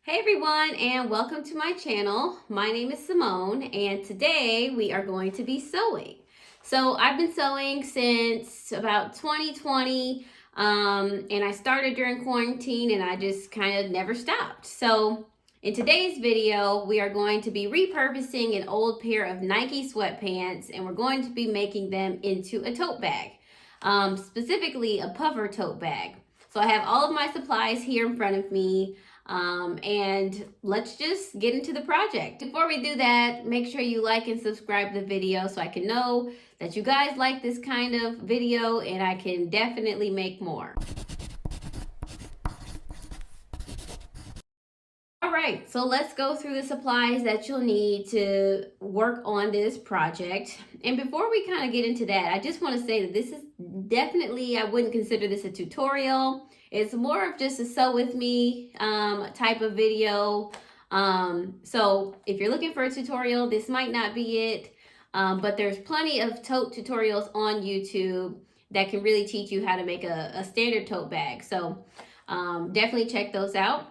Hey everyone, and welcome to my channel. My name is Simone, and today we are going to be sewing. So I've been sewing since about 2020, and I started during quarantine and I just kind of never stopped. So in today's video, we are going to be repurposing an old pair of Nike sweatpants, and we're going to be making them into a tote bag, specifically a puffer tote bag. So I have all of my supplies here in front of me. And let's just get into the project. Before we do that, make sure you like and subscribe to the video so I can know that you guys like this kind of video and I can definitely make more. All right, so let's go through the supplies that you'll need to work on this project. And before we kind of get into that, I just want to say that this is definitely, I wouldn't consider this a tutorial. It's more of just a sew with me type of video. So if you're looking for a tutorial, this might not be it. But there's plenty of tote tutorials on YouTube that can really teach you how to make a standard tote bag. So definitely check those out.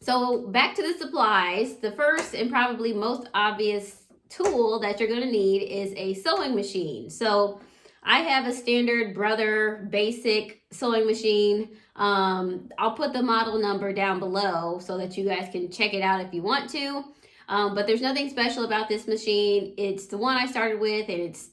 So back to the supplies. The first and probably most obvious tool that you're going to need is a sewing machine. So I have a standard Brother basic sewing machine. I'll put the model number down below so that you guys can check it out if you want to. But there's nothing special about this machine. It's the one I started with and it's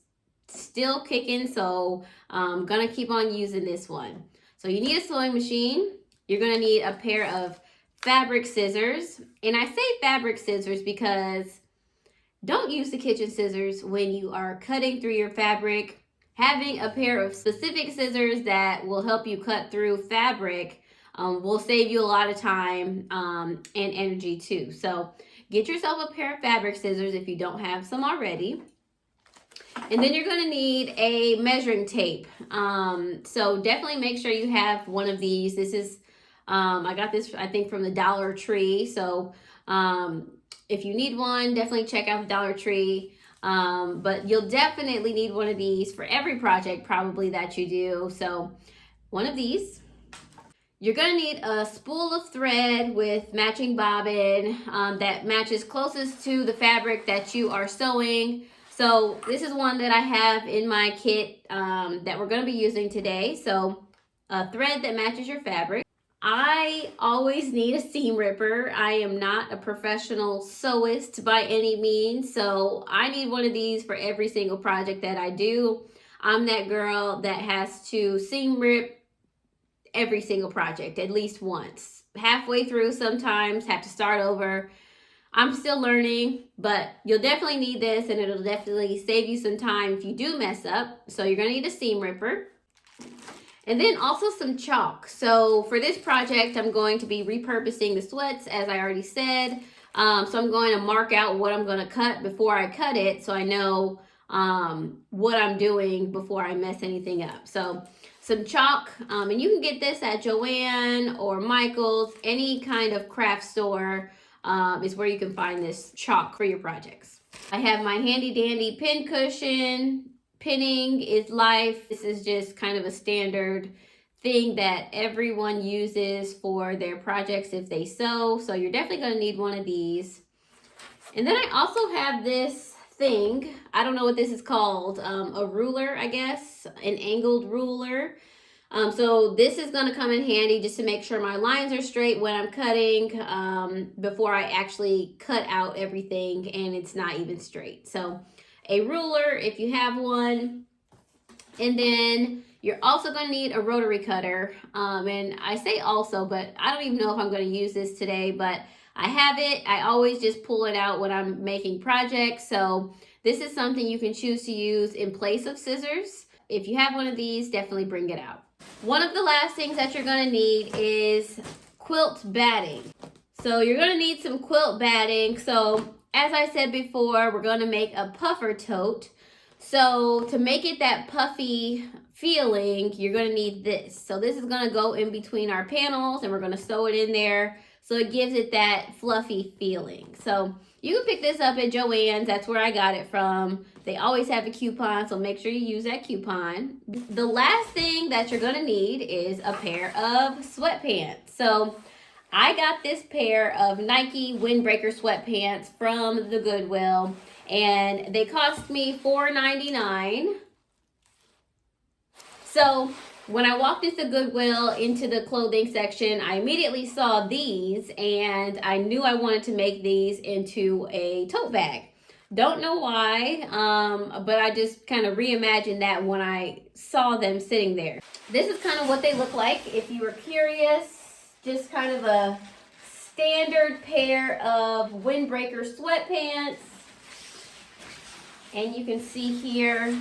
still kicking. So I'm going to keep on using this one. So you need a sewing machine. You're going to need a pair of fabric scissors. And I say fabric scissors because don't use the kitchen scissors when you are cutting through your fabric. Having a pair of specific scissors that will help you cut through fabric will save you a lot of time and energy too. So get yourself a pair of fabric scissors if you don't have some already. And then you're going to need a measuring tape. So definitely make sure you have one of these. This is, I got this, I think, from the Dollar Tree. So if you need one, definitely check out the Dollar Tree. But you'll definitely need one of these for every project probably that you do. So one of these. You're going to need a spool of thread with matching bobbin that matches closest to the fabric that you are sewing. So this is one that I have in my kit that we're going to be using today. So a thread that matches your fabric. I always need a seam ripper. I am not a professional sewist by any means, so I need one of these for every single project that I do. I'm that girl that has to seam rip every single project at least once. Halfway through sometimes, have to start over. I'm still learning, but you'll definitely need this and it'll definitely save you some time if you do mess up. So you're gonna need a seam ripper. And then also some chalk. So for this project, I'm going to be repurposing the sweats, as I already said. So I'm going to mark out what I'm going to cut before I cut it so I know what I'm doing before I mess anything up. So some chalk, and you can get this at Joann or Michael's, any kind of craft store is where you can find this chalk for your projects. I have my handy dandy pin cushion. Pinning is life. This is just kind of a standard thing that everyone uses for their projects if they sew. So you're definitely going to need one of these. And then I also have this thing. I don't know what this is called. A ruler, I guess. An angled ruler. So this is going to come in handy just to make sure my lines are straight when I'm cutting before I actually cut out everything and it's not even straight. So a ruler if you have one. And then you're also going to need a rotary cutter. And I say also, but I don't even know if I'm going to use this today, but I have it. I always just pull it out when I'm making projects. So this is something you can choose to use in place of scissors. If you have one of these, definitely bring it out. One of the last things that you're going to need is quilt batting. So you're going to need some quilt batting. So as I said before, we're going to make a puffer tote. So to make it that puffy feeling, you're going to need this. So this is going to go in between our panels and we're going to sew it in there so it gives it that fluffy feeling. So you can pick this up at Joann's. That's where I got it from. They always have a coupon, so make sure you use that coupon. The last thing that you're going to need is a pair of sweatpants. So I got this pair of Nike windbreaker sweatpants from the Goodwill, and they cost me $4.99. So when I walked into Goodwill into the clothing section, I immediately saw these, and I knew I wanted to make these into a tote bag. Don't know why, but I just kind of reimagined that when I saw them sitting there. This is kind of what they look like if you were curious. Just kind of a standard pair of windbreaker sweatpants. And you can see here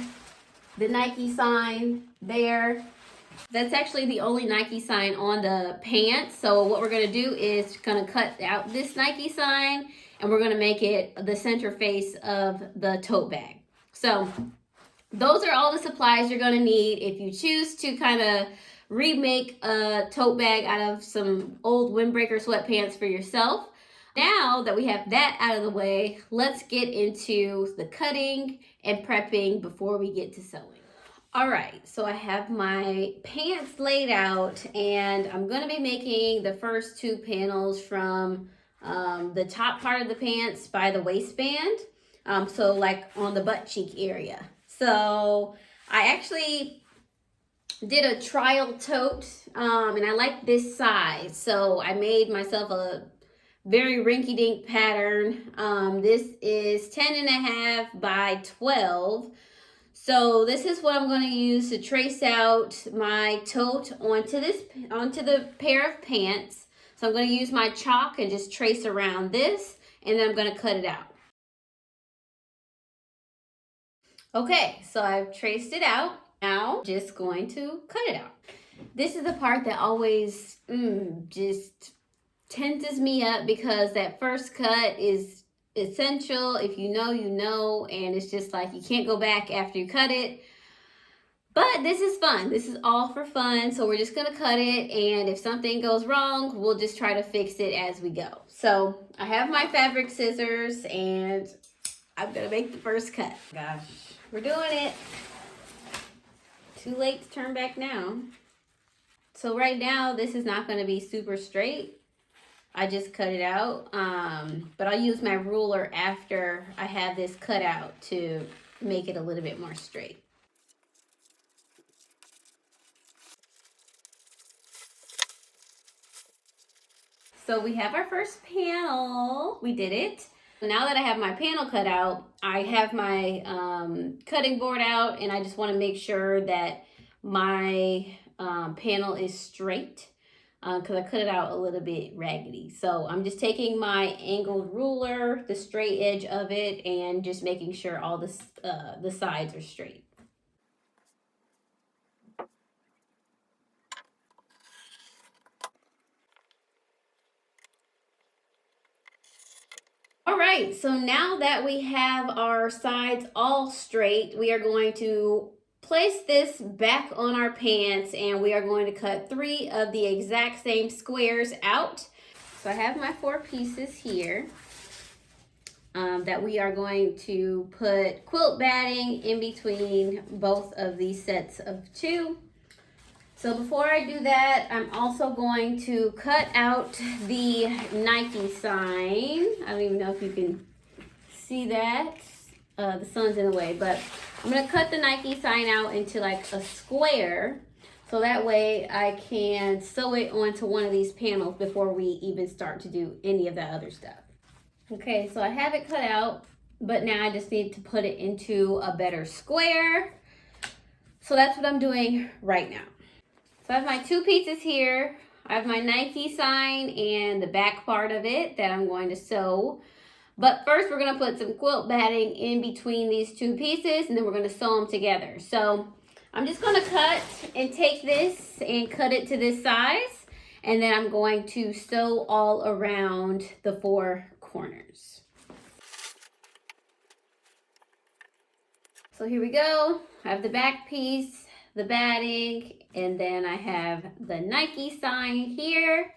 the Nike sign there. That's actually the only Nike sign on the pants. So what we're going to do is going to cut out this Nike sign, and we're going to make it the center face of the tote bag. So those are all the supplies you're going to need if you choose to kind of remake a tote bag out of some old windbreaker sweatpants for yourself. Now that we have that out of the way, let's get into the cutting and prepping before we get to sewing. All right, so I have my pants laid out, and I'm going to be making the first two panels from the top part of the pants by the waistband, so like on the butt cheek area. So I actually did a trial tote, and I like this size, so I made myself a very rinky-dink pattern. This is 10.5 by 12. So this is what I'm going to use to trace out my tote onto the pair of pants. So I'm going to use my chalk and just trace around this, and then I'm going to cut it out. Okay, so I've traced it out. Now just going to cut it out. This is the part that always just tenses me up, because that first cut is essential. If you know, you know, and it's just like you can't go back after you cut it. But this is fun. This is all for fun. So we're just gonna cut it, and if something goes wrong, we'll just try to fix it as we go. So I have my fabric scissors, and I'm gonna make the first cut. Gosh, we're doing it. Too late to turn back now. So right now, this is not gonna be super straight. I just cut it out, but I'll use my ruler after I have this cut out to make it a little bit more straight. So we have our first panel. We did it. Now that I have my panel cut out, I have my cutting board out, and I just want to make sure that my panel is straight, because I cut it out a little bit raggedy. So I'm just taking my angled ruler, the straight edge of it, and just making sure all the sides are straight. All right, so now that we have our sides all straight, we are going to place this back on our pants, and we are going to cut 3 of the exact same squares out. So I have my 4 pieces here that we are going to put quilt batting in between both of these sets of 2. So before I do that, I'm also going to cut out the Nike sign. I don't even know if you can see that. The sun's in the way, but I'm going to cut the Nike sign out into like a square, so that way I can sew it onto one of these panels before we even start to do any of that other stuff. Okay, so I have it cut out, but now I just need to put it into a better square. So that's what I'm doing right now. So I have my 2 pieces here. I have my Nike sign and the back part of it that I'm going to sew. But first we're going to put some quilt batting in between these 2 pieces, and then we're going to sew them together. So I'm just going to cut and take this and cut it to this size, and then I'm going to sew all around the 4 corners. So here we go. I have the back piece, the batting, and then I have the Nike sign here.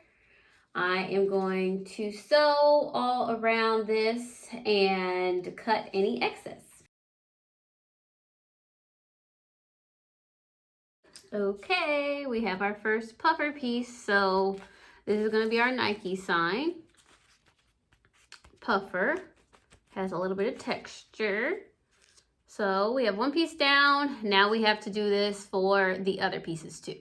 I am going to sew all around this and cut any excess. Okay, we have our first puffer piece. So This is going to be our Nike sign. Puffer. Has a little bit of texture. So we have one piece down. Now we have to do this for the other pieces too.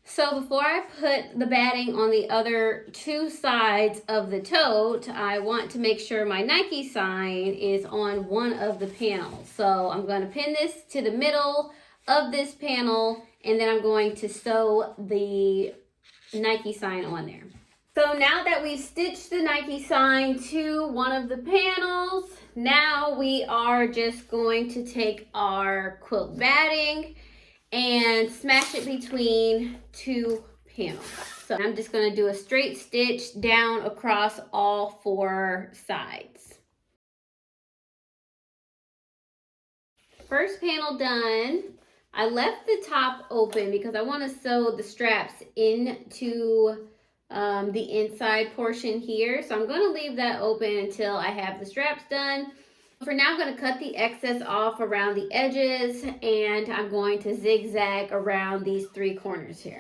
So before I put the batting on the other two sides of the tote, I want to make sure my Nike sign is on one of the panels. So I'm going to pin this to the middle of this panel, and then I'm going to sew the Nike sign on there. So now that we've stitched the Nike sign to one of the panels, now we are just going to take our quilt batting and smash it between two panels. So I'm just going to do a straight stitch down across all four sides. First panel done. I left the top open because I want to sew the straps into the inside portion here. So I'm going to leave that open until I have the straps done. For now, I'm going to cut the excess off around the edges, and I'm going to zigzag around these three corners here.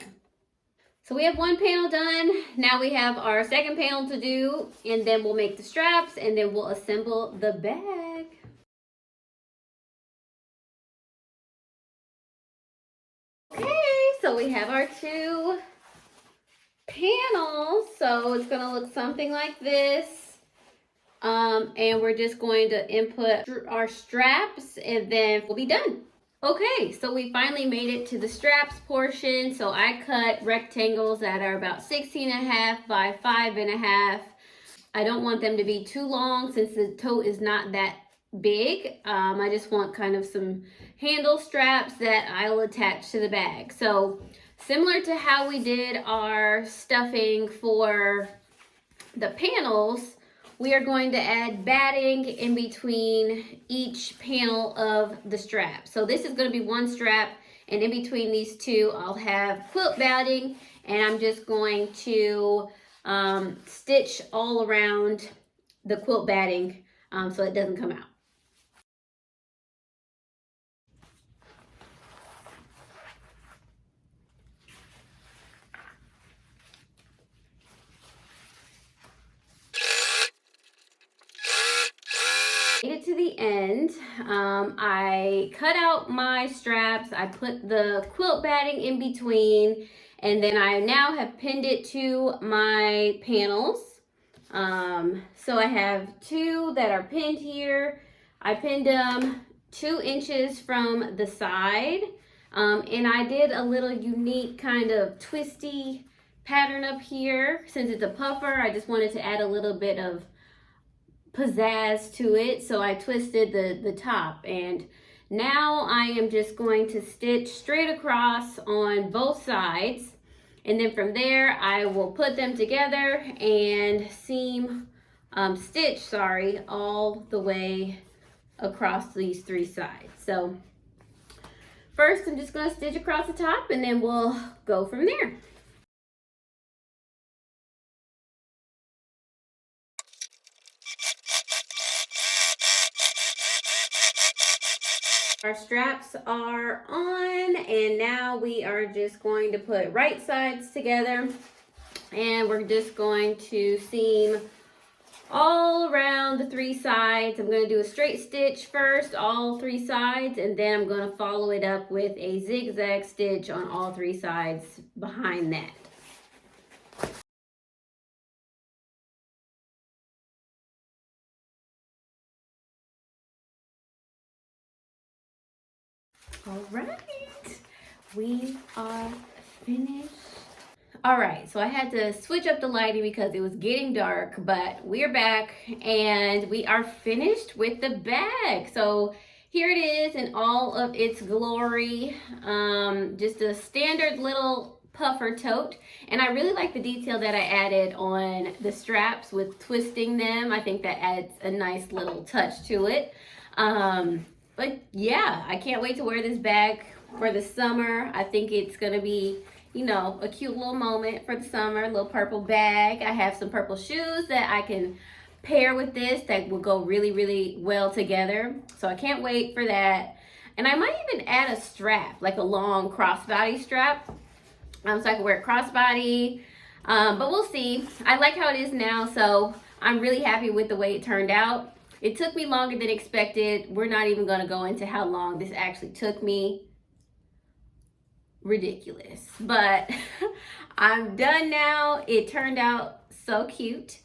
So we have one panel done. Now we have our second panel to do, and then we'll make the straps, and then we'll assemble the bag. Okay, so we have our two panels. So it's going to look something like this. And we're just going to input our straps, and then we'll be done. Okay, so we finally made it to the straps portion. So I cut rectangles that are about 16.5 by 5.5. I don't want them to be too long since the tote is not that big. I just want kind of some handle straps that I'll attach to the bag. So similar to how we did our stuffing for the panels, we are going to add batting in between each panel of the strap. So this is going to be one strap, and in between these two, I'll have quilt batting, and I'm just going to stitch all around the quilt batting so it doesn't come out. Made it to the end. I cut out my straps. I put the quilt batting in between, and then I now have pinned it to my panels. So I have two that are pinned here. I pinned them 2 inches from the side, and I did a little unique kind of twisty pattern up here. Since it's a puffer, I just wanted to add a little bit of pizzazz to it, so I twisted the top, and now I am just going to stitch straight across on both sides, and then from there I will put them together and stitch all the way across these 3 sides. So first I'm just going to stitch across the top, and then we'll go from there. Our straps are on, and now we are just going to put right sides together, and we're just going to seam all around the 3 sides. I'm going to do a straight stitch first, all 3 sides, and then I'm going to follow it up with a zigzag stitch on all 3 sides behind that. All right, we are finished. All right, so I had to switch up the lighting because it was getting dark, but we're back and we are finished with the bag. So here it is in all of its glory. Just a standard little puffer tote, and I really like the detail that I added on the straps with twisting them. I think that adds a nice little touch to it. But yeah, I can't wait to wear this bag for the summer. I think it's gonna be, you know, a cute little moment for the summer, a little purple bag. I have some purple shoes that I can pair with this that will go really, really well together. So I can't wait for that. And I might even add a strap, like a long crossbody strap, so I can wear it crossbody. But we'll see. I like how it is now, so I'm really happy with the way it turned out. It took me longer than expected. We're not even going to go into how long this actually took me. Ridiculous. But I'm done now. It turned out so cute.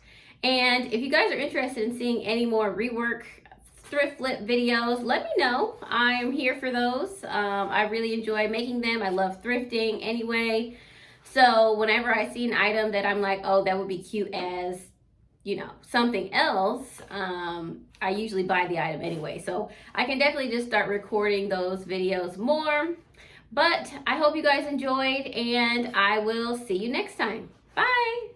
And if you guys are interested in seeing any more rework thrift flip videos, let me know. I am here for those. I really enjoy making them. I love thrifting anyway. So whenever I see an item that I'm like, oh, that would be cute as, you know, something else, I usually buy the item anyway. So I can definitely just start recording those videos more. But I hope you guys enjoyed, and I will see you next time. Bye.